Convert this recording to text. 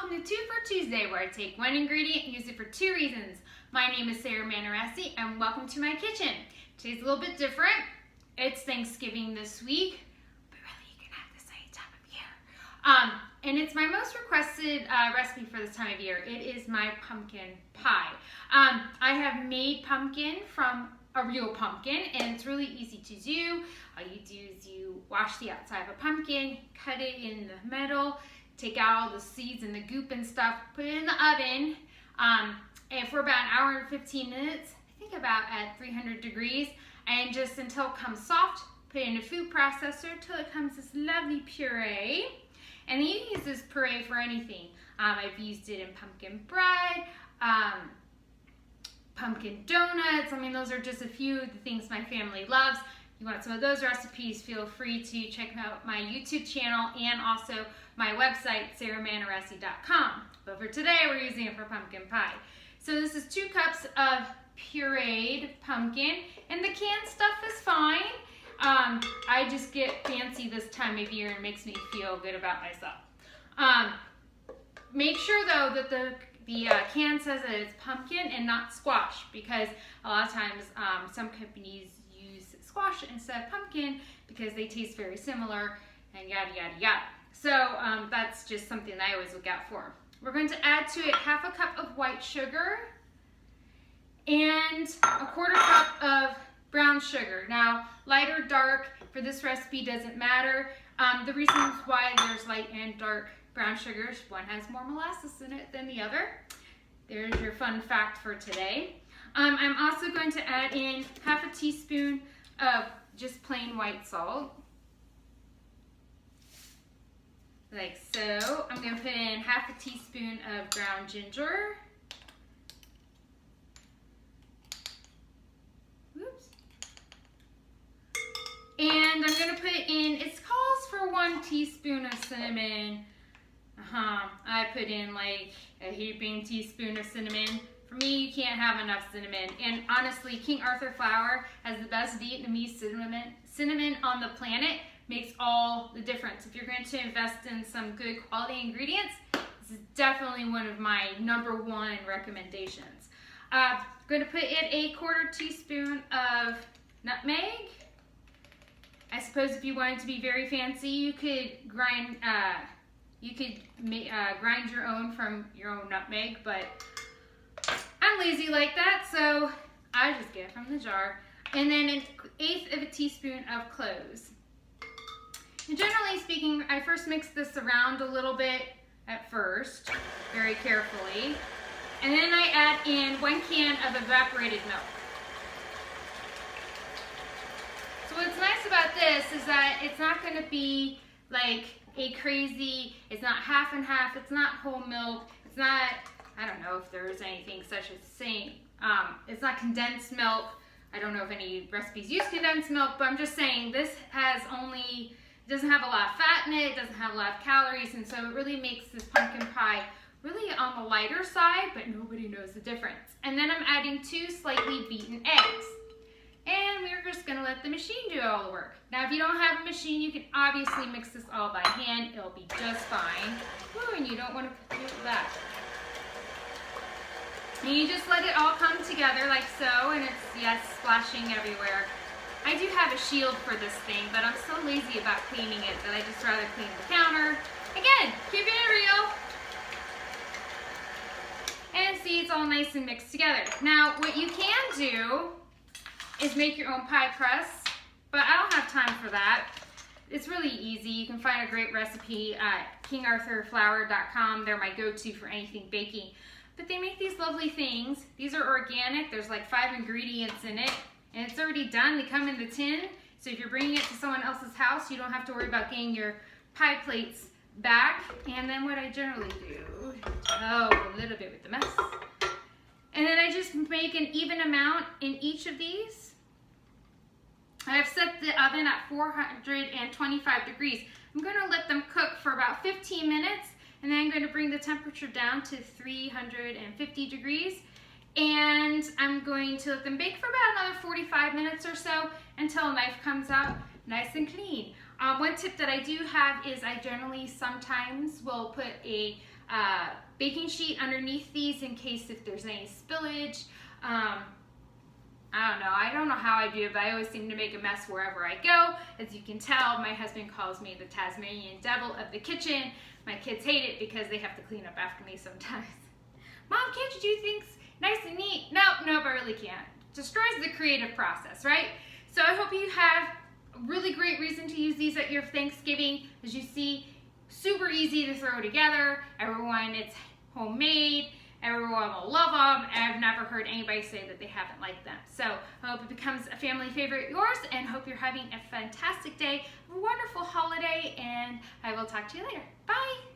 welcome to Two for Tuesday, where I take one ingredient and use it for two reasons. My name is Manaresi, and welcome to my kitchen. Today's a little bit different. It's Thanksgiving this week, but really you can have this any time of year. And it's my most requested recipe for this time of year. It is my pumpkin pie. I have made pumpkin from a real pumpkin, and it's really easy to do. All you do is you wash the outside of a pumpkin, cut it in the middle, take out all the seeds and the goop and stuff, put it in the oven, and for about an hour and 15 minutes, I think about at 300 degrees, and just until it comes soft, put it in a food processor until it comes this lovely puree. And then you can use this puree for anything. I've used it in pumpkin bread, pumpkin donuts. I mean, those are just a few of the things my family loves. If you want some of those recipes, feel free to check out my YouTube channel and also my website, manaresi.com. But for today, we're using it for pumpkin pie. So this is 2 cups of pureed pumpkin, and the canned stuff is fine. I just get fancy this time of year and it makes me feel good about myself. Make sure though that the can says that it's pumpkin and not squash, because a lot of times some companies use squash instead of pumpkin because they taste very similar and yada yada yada. So that's just something that I always look out for. We're going to add to it 1/2 cup of white sugar and 1/4 cup of brown sugar. Now, light or dark for this recipe doesn't matter. The reasons why there's light and dark brown sugars, one has more molasses in it than the other. There's your fun fact for today. I'm also going to add in 1/2 teaspoon of just plain white salt. Like so. I'm going to put in 1/2 teaspoon of ground ginger. Oops. And I'm going to put in, it calls for 1 teaspoon of cinnamon. I put in like a heaping teaspoon of cinnamon. For me, you can't have enough cinnamon. And honestly, King Arthur flour has the best Vietnamese cinnamon on the planet. Makes all the difference. If you're going to invest in some good quality ingredients, this is definitely one of my #1 recommendations. I'm going to put in a 1/4 teaspoon of nutmeg. I suppose if you wanted to be very fancy, you could grind grind your own from your own nutmeg, but I'm lazy like that, so I just get it from the jar. And then 1/8 of a teaspoon of cloves. And generally speaking, I first mix this around a little bit at first, very carefully. And then I add in 1 can of evaporated milk. So what's nice about this is that it's not going to be like a crazy, it's not half and half, it's not whole milk, it's not, I don't know if there's anything such as saying, it's not condensed milk. I don't know if any recipes use condensed milk, but I'm just saying this has only, it doesn't have a lot of fat in it, it doesn't have a lot of calories, and so it really makes this pumpkin pie really on the lighter side, but nobody knows the difference. And then I'm adding 2 slightly beaten eggs. And we're just gonna let the machine do all the work. Now, if you don't have a machine, you can obviously mix this all by hand. It'll be just fine. Ooh, and you don't want to do that. And you just let it all come together like so, and it's, yes, splashing everywhere. I do have a shield for this thing, but I'm so lazy about cleaning it that I just rather clean the counter. Again, keeping it real. And see, it's all nice and mixed together. Now, what you can do is make your own pie crust, but I don't have time for that. It's really easy. You can find a great recipe at kingarthurflour.com. They're my go-to for anything baking. But they make these lovely things. These are organic. There's like 5 ingredients in it, and it's already done. They come in the tin, so if you're bringing it to someone else's house, you don't have to worry about getting your pie plates back. And then what I generally do, a little bit with the mess. And then I just make an even amount in each of these. I have set the oven at 425 degrees. I'm going to let them cook for about 15 minutes, and then I'm going to bring the temperature down to 350 degrees. And I'm going to let them bake for about another 45 minutes or so until a knife comes out nice and clean. One tip that I do have is I generally sometimes will put a baking sheet underneath these in case if there's any spillage. I don't know how I do it, but I always seem to make a mess wherever I go. As you can tell, my husband calls me the Tasmanian devil of the kitchen. My kids hate it because they have to clean up after me sometimes. Mom, can't you do things nice and neat? Nope, I really can't. Destroys the creative process, right? So I hope you have a really great reason to use these at your Thanksgiving. As you see, super easy to throw together. It's homemade. Everyone will love them. I've never heard anybody say that they haven't liked them. So I hope it becomes a family favorite of yours, and hope you're having a fantastic day, a wonderful holiday, and I will talk to you later. Bye.